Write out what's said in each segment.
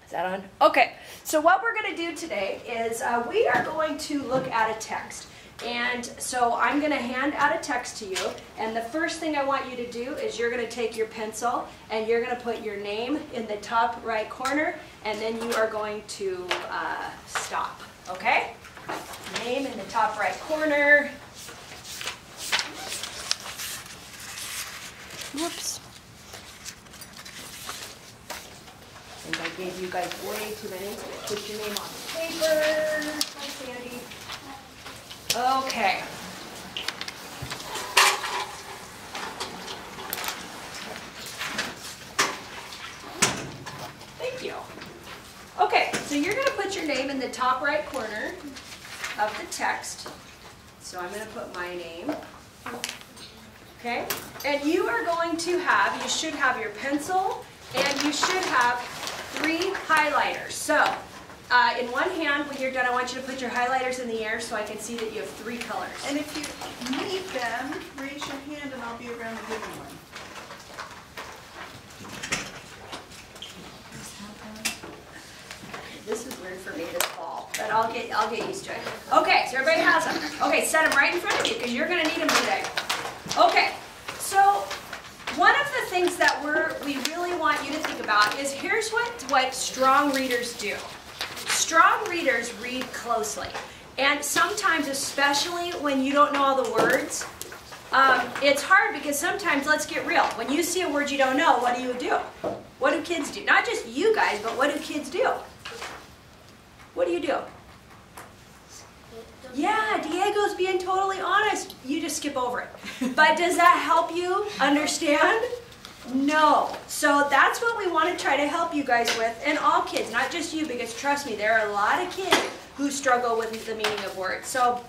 Is that on? Okay, so what we're going to do today is we are going to look at a text. And so I'm going to hand out a text to you, and the first thing I want you to do is you're going to take your pencil and you're going to put your name in the top right corner, and then you are going to stop, okay? Name in the top right corner. Whoops. I think I gave you guys way too many. Put your name on the paper. Hi, Sandy. Okay. Thank you. Okay, so you're going to put your name in the top right corner of the text. So I'm going to put my name. Okay? And you are going to have, you should have your pencil, and you should have 3 highlighters. So, in one hand, when you're done, I want you to put your highlighters in the air so I can see that you have 3 colors. And if you need them, raise your hand and I'll be around to give you one. This is weird for me this fall, but I'll get used to it. Okay, so everybody has them. Okay, set them right in front of you because you're going to need them today. Okay, so one of the things that we really want you to think about is here's what strong readers do. Strong readers read closely, and sometimes, especially when you don't know all the words, it's hard because sometimes, let's get real, when you see a word you don't know, what do? What do kids do? Not just you guys, but what do kids do? What do you do? Yeah, Diego's being totally honest. You just skip over it. But does that help you understand? No. So that's what we want to try to help you guys with, and all kids, not just you, because trust me, there are a lot of kids who struggle with the meaning of words. So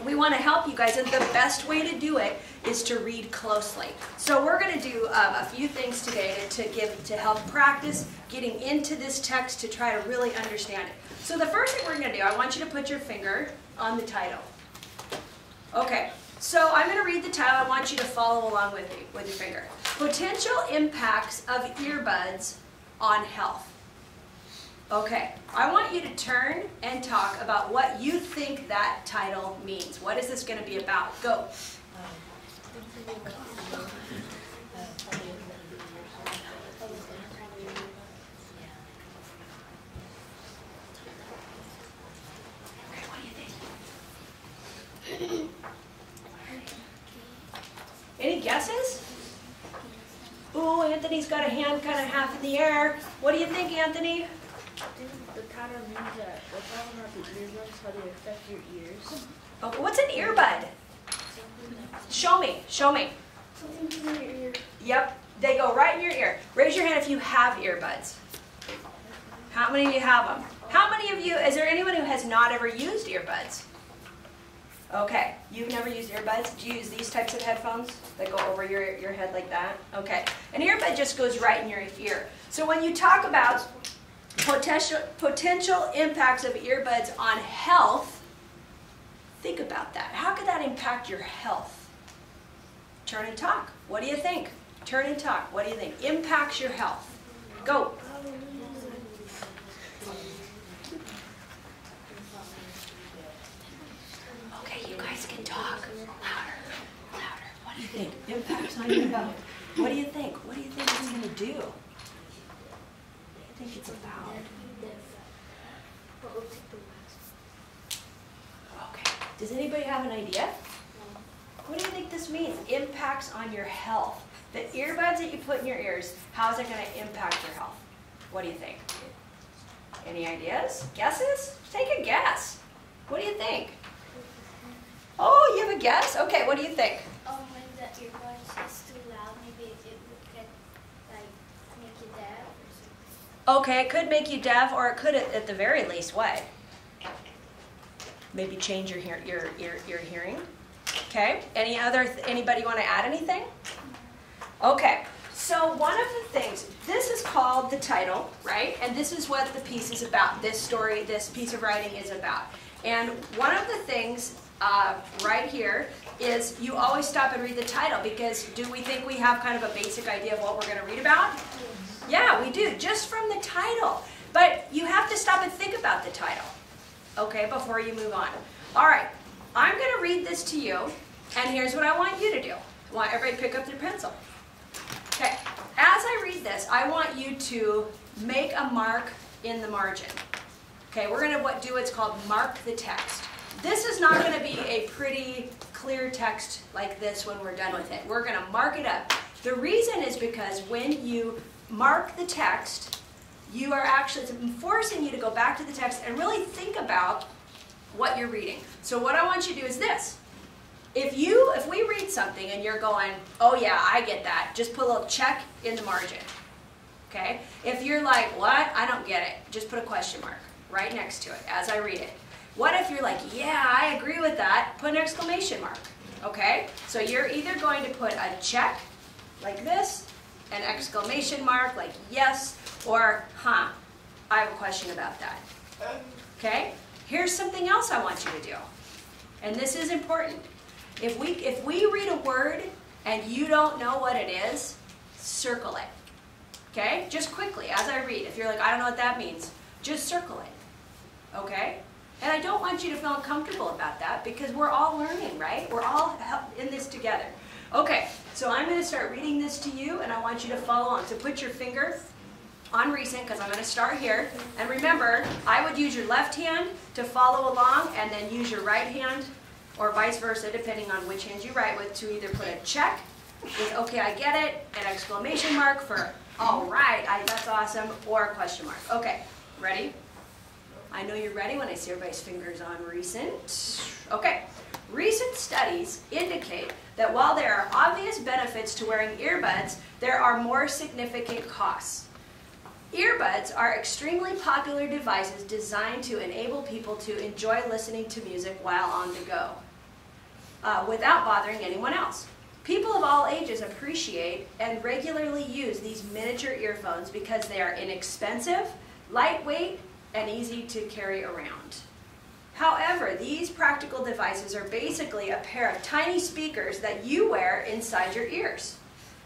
we want to help you guys, and the best way to do it is to read closely. So we're going to do a few things today to help practice getting into this text to try to really understand it. So the first thing we're going to do, I want you to put your finger on the title. Okay, so I'm going to read the title. I want you to follow along with me with your finger. Potential impacts of earbuds on health. Okay, I want you to turn and talk about what you think that title means. What is this going to be about? Go. Any guesses? Ooh, Anthony's got a hand kind of half in the air. What do you think, Anthony? The title means that we're talking about the earbuds, how they affect your ears. Oh, what's an earbud? Show me. Show me. Something in your ear. Yep, they go right in your ear. Raise your hand if you have earbuds. How many of you have them? How many of you, is there anyone who has not ever used earbuds? Okay, you've never used earbuds? Do you use these types of headphones that go over your head like that? Okay, an earbud just goes right in your ear. So when you talk about potential impacts of earbuds on health, think about that. How could that impact your health? Turn and talk. What do you think? Turn and talk. What do you think? Impacts your health. Go. You guys can talk louder, louder. What do you think? Impacts on your health. What do you think? What do you think it's going to do? What do you think it's about? Okay. Does anybody have an idea? What do you think this means? Impacts on your health. The earbuds that you put in your ears, how is it going to impact your health? What do you think? Any ideas? Guesses? Take a guess. What do you think? Oh, you have a guess? Okay, what do you think? When the earbuds is too loud, maybe it would make you deaf or something. Okay, it could make you deaf, or it could, at the very least, what? Maybe change your hearing. Okay. Anybody want to add anything? Okay. So one of the things, this is called the title, right? And this is what the piece is about. This story, this piece of writing is about. And one of the things right here is you always stop and read the title, because do we think we have kind of a basic idea of what we're going to read about? Yeah, we do, just from the title. But stop and think about the title, okay, before you move on. All right, I'm going to read this to you, and here's what I want you to do. I want everybody to pick up their pencil. Okay, as I read this, I want you to make a mark in the margin. Okay, we're going to do what's called mark the text. This is not going to be a pretty clear text like this when we're done with it. We're going to mark it up. The reason is because when you mark the text, you are actually forcing you to go back to the text and really think about what you're reading. So what I want you to do is this. If we read something and you're going, oh yeah, I get that, just put a little check in the margin. Okay? If you're like, what? I don't get it. Just put a question mark right next to it as I read it. What if you're like, yeah, I agree with that? Put an exclamation mark. Okay? So you're either going to put a check like this, an exclamation mark like yes, or huh, I have a question about that. Okay? Here's something else I want you to do. And this is important. If we read a word and you don't know what it is, circle it. Okay? Just quickly as I read. If you're like, I don't know what that means, just circle it. Okay? And I don't want you to feel uncomfortable about that because we're all learning, right? We're all in this together. Okay, so I'm going to start reading this to you and I want you to follow on. So put your finger on recent because I'm going to start here. And remember, I would use your left hand to follow along and then use your right hand or vice versa, depending on which hand you write with, to either put a check with, okay, I get it, an exclamation mark for, all right, that's awesome, or a question mark. Okay, ready? I know you're ready when I see everybody's fingers on recent. Okay, recent studies indicate that while there are obvious benefits to wearing earbuds, there are more significant costs. Earbuds are extremely popular devices designed to enable people to enjoy listening to music while on the go, without bothering anyone else. People of all ages appreciate and regularly use these miniature earphones because they are inexpensive, lightweight, and easy to carry around. However, these practical devices are basically a pair of tiny speakers that you wear inside your ears.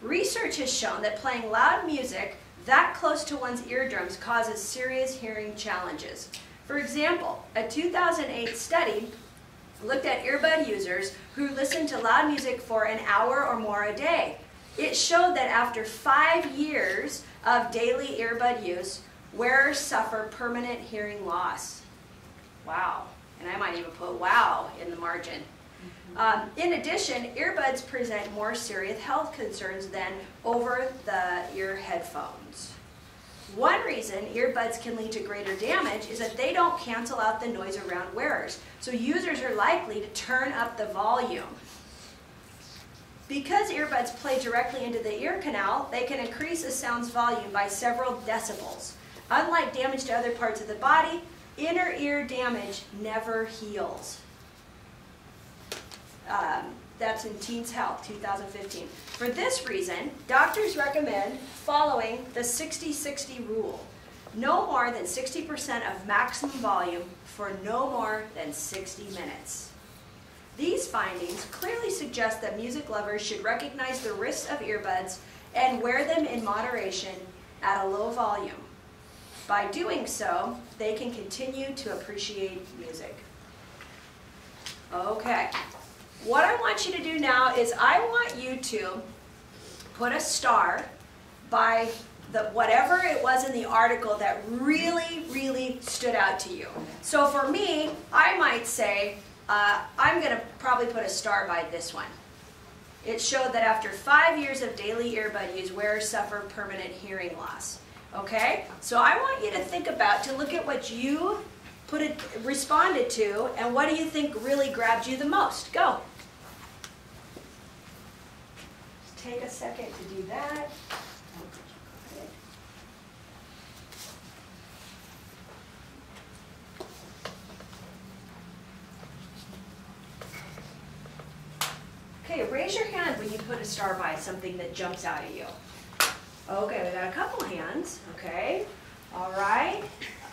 Research has shown that playing loud music that close to one's eardrums causes serious hearing challenges. For example, a 2008 study looked at earbud users who listened to loud music for an hour or more a day. It showed that after 5 years of daily earbud use, wearers suffer permanent hearing loss. Wow. And I might even put wow in the margin. In addition, earbuds present more serious health concerns than over-the-ear headphones. One reason earbuds can lead to greater damage is that they don't cancel out the noise around wearers, so users are likely to turn up the volume. Because earbuds play directly into the ear canal, they can increase a sound's volume by several decibels. Unlike damage to other parts of the body, inner ear damage never heals. That's in Teens Health, 2015. For this reason, doctors recommend following the 60-60 rule. No more than 60% of maximum volume for no more than 60 minutes. These findings clearly suggest that music lovers should recognize the risks of earbuds and wear them in moderation at a low volume. By doing so, they can continue to appreciate music. Okay. What I want you to do now is I want you to put a star by whatever it was in the article that really, really stood out to you. So for me, I might say, I'm going to probably put a star by this one. It showed that after 5 years of daily earbud use, wearers suffer permanent hearing loss. Okay? So I want you to think about, to look at what you responded to, and what do you think really grabbed you the most? Go. Just take a second to do that. Okay, raise your hand when you put a star by something that jumps out at you. Okay, we got a couple hands. Okay, all right.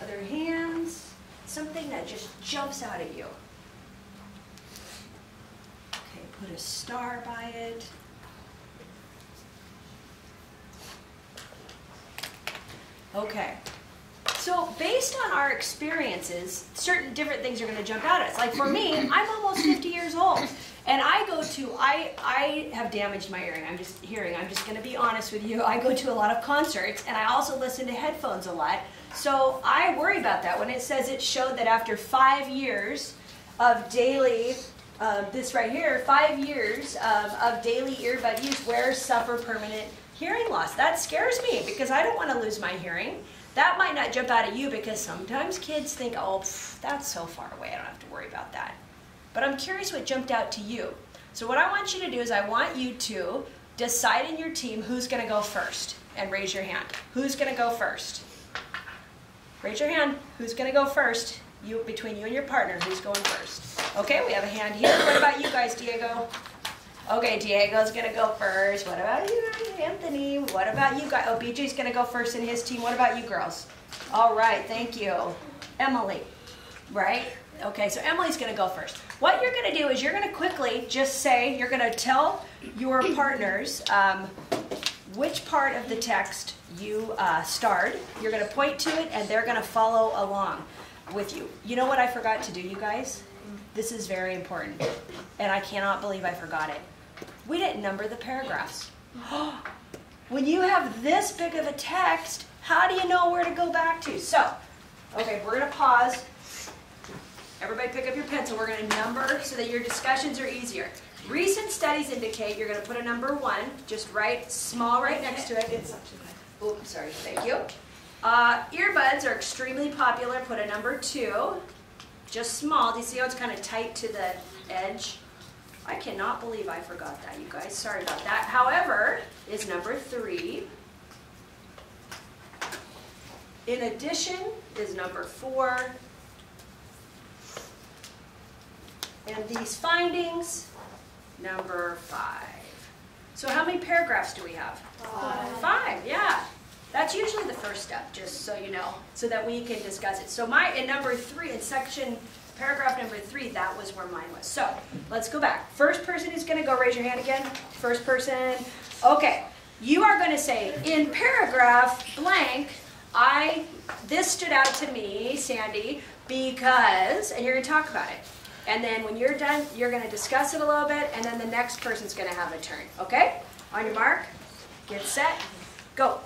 Other hands. Something that just jumps out at you. Okay, put a star by it. Okay, So based on our experiences, certain different things are going to jump out at us. Like for me, I'm almost 50 years old. And I have damaged my hearing. I'm just going to be honest with you. I go to a lot of concerts, and I also listen to headphones a lot. So I worry about that. When it says it showed that after 5 years of daily, this right here, 5 years of daily earbud use, wearers suffer permanent hearing loss. That scares me because I don't want to lose my hearing. That might not jump out at you because sometimes kids think, oh, that's so far away, I don't have to worry about that. But I'm curious what jumped out to you. So what I want you to do is I want you to decide in your team who's going to go first and raise your hand. Who's going to go first? Raise your hand. Who's going to go first? Between you and your partner, who's going first? Okay, we have a hand here. What about you guys, Diego? Okay, Diego's going to go first. What about you, Anthony? What about you guys? Oh, BJ's going to go first in his team. What about you girls? All right, thank you. Emily, right? Okay, so Emily's going to go first. What you're going to do is you're going to quickly just say, you're going to tell your partners which part of the text you starred. You're going to point to it, and they're going to follow along with you. You know what I forgot to do, you guys? This is very important, and I cannot believe I forgot it. We didn't number the paragraphs. When you have this big of a text, how do you know where to go back to? So, okay, we're going to pause. Everybody pick up your pencil. We're going to number so that your discussions are easier. Recent studies indicate you're going to put a number 1, just right, small right next to it. Oops, sorry, thank you. Earbuds are extremely popular. Put a number 2, just small. Do you see how it's kind of tight to the edge? I cannot believe I forgot that, you guys. Sorry about that. However, is number 3. In addition is number 4. And these findings, number 5. So how many paragraphs do we have? 5, yeah. That's usually the first step, just so you know, so that we can discuss it. So in number 3, in paragraph number 3, that was where mine was. So let's go back. First person who's going to go, raise your hand again. First person. Okay. You are going to say, in paragraph blank, this stood out to me, Sandy, because, and you're going to talk about it. And then when you're done, you're going to discuss it a little bit, and then the next person's going to have a turn. Okay? On your mark, get set, go.